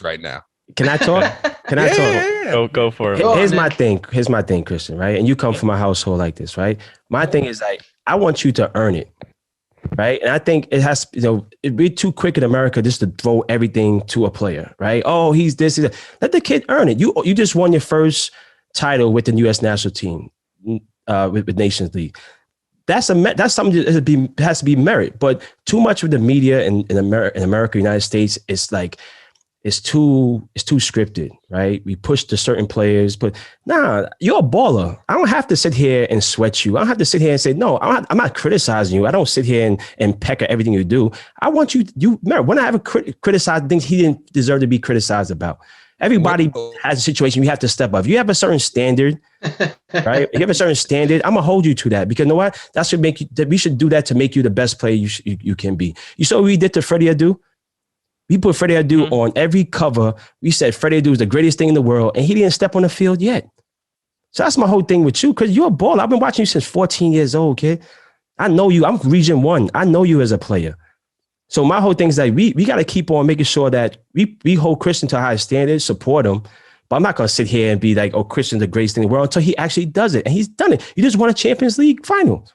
right now. Can I talk? Can I talk? Yeah. Go for it. Here's my thing, Christian, right? And you come from a household like this, right? My thing is like, I want you to earn it, right? And I think it has, it'd be too quick in America just to throw everything to a player, right? Oh, he's this. Let the kid earn it. You just won your first title with the U.S. national team, with Nations League. That's something that has to be merit. But too much with the media in America, United States, it's like, it's too scripted, right? We push to certain players, but nah, you're a baller. I don't have to sit here and sweat you. I don't have to sit here and say, no, I'm not criticizing you. I don't sit here and peck at everything you do. I want you remember, when I ever criticized things he didn't deserve to be criticized about. Everybody has a situation you have to step up. If you have a certain standard, right? If you have a certain standard, I'm gonna hold you to that, because you know what? That should make you. We should do that to make you the best player you can be. You saw what we did to Freddie Adu? We put Freddie Adu on every cover. We said Freddie Adu is the greatest thing in the world, and he didn't step on the field yet. So that's my whole thing with you, because you're a baller. I've been watching you since 14 years old, kid. I know you. I'm Region 1. I know you as a player. So my whole thing is that we got to keep on making sure that we hold Christian to a high standard, support him. But I'm not going to sit here and be like, oh, Christian's the greatest thing in the world, until he actually does it. And he's done it. You just won a Champions League final.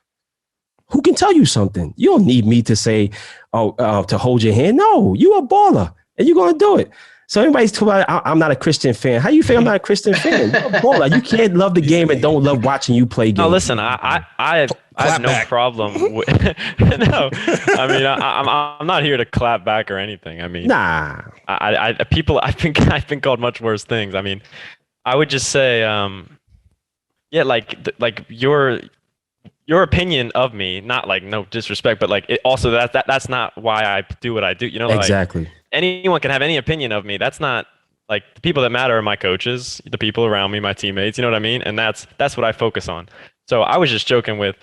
Who can tell you something? You don't need me to say, to hold your hand. No, you're a baller and you're going to do it. So everybody's talking about, I'm not a Christian fan. How you feel I'm not a Christian fan? You're a baller. You can't love the game and don't love watching you play games. No, listen, I have no problem with no. I mean, I'm not here to clap back or anything. I mean, nah. I've been called much worse things. I mean, I would just say, yeah, like your opinion of me, not like no disrespect, but like it also that's not why I do what I do. You know, exactly. Like, anyone can have any opinion of me. That's not like the people that matter are my coaches, the people around me, my teammates. You know what I mean? And that's what I focus on. So I was just joking with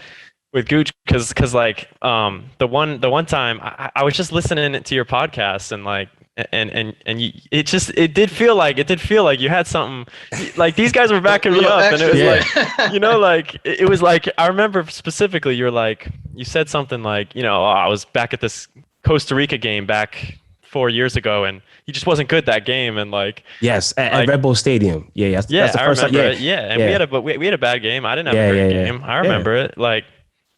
Gooch because like the one time I was just listening to your podcast and like and it did feel like you had something like these guys were backing me up and it was like, you know, like it was like I remember specifically you said something like, you know, I was back at this Costa Rica game back 4 years ago and he just wasn't good that game and like at Red Bull Stadium. That's the first I remember it. And we had a bad game. I didn't have a great game. I remember it. Like,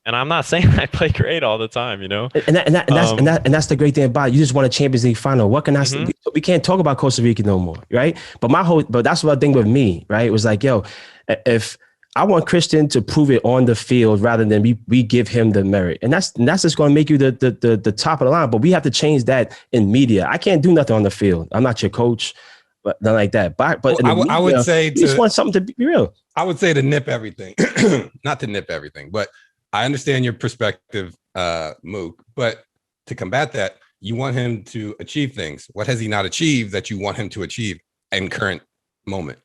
and I'm not saying I play great all the time, you know. And that's the great thing about it. You just won a Champions League final. What can I say? We can't talk about Costa Rica no more, right? But that's what I think with me, right? It was like, yo, if I want Christian to prove it on the field rather than we give him the merit. And that's just going to make you the top of the line. But we have to change that in media. I can't do nothing on the field. I'm not your coach, but nothing like that. But I would say you just want something to be real. I would say to nip everything, not to nip everything, but I understand your perspective, Mook, but to combat that, you want him to achieve things. What has he not achieved that you want him to achieve in current moment?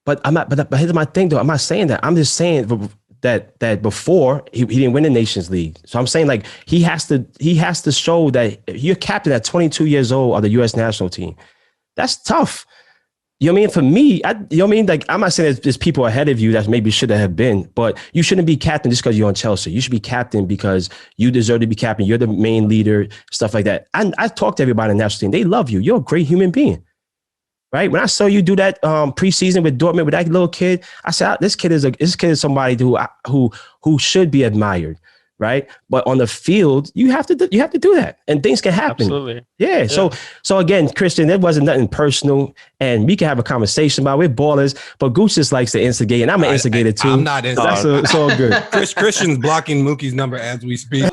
But I'm not. But here's my thing, though. I'm not saying that. I'm just saying that before he didn't win the Nations League. So I'm saying like he has to show that you're captain at 22 years old of the U.S. national team. That's tough. You know what I mean? For me, you know what I mean? Like, I'm not saying there's people ahead of you that maybe should have been, but you shouldn't be captain just because you're on Chelsea. You should be captain because you deserve to be captain. You're the main leader, stuff like that. I talk to everybody in the national team. They love you. You're a great human being, right? When I saw you do that preseason with Dortmund with that little kid, I said, this kid is somebody who should be admired. Right. But on the field, you have to do that and things can happen. Absolutely. Yeah. So again, Christian, it wasn't nothing personal and we can have a conversation about we're ballers, but Gooch just likes to instigate and I'm an instigator too. I'm not instigating. It's all good. Christian's blocking Mookie's number as we speak.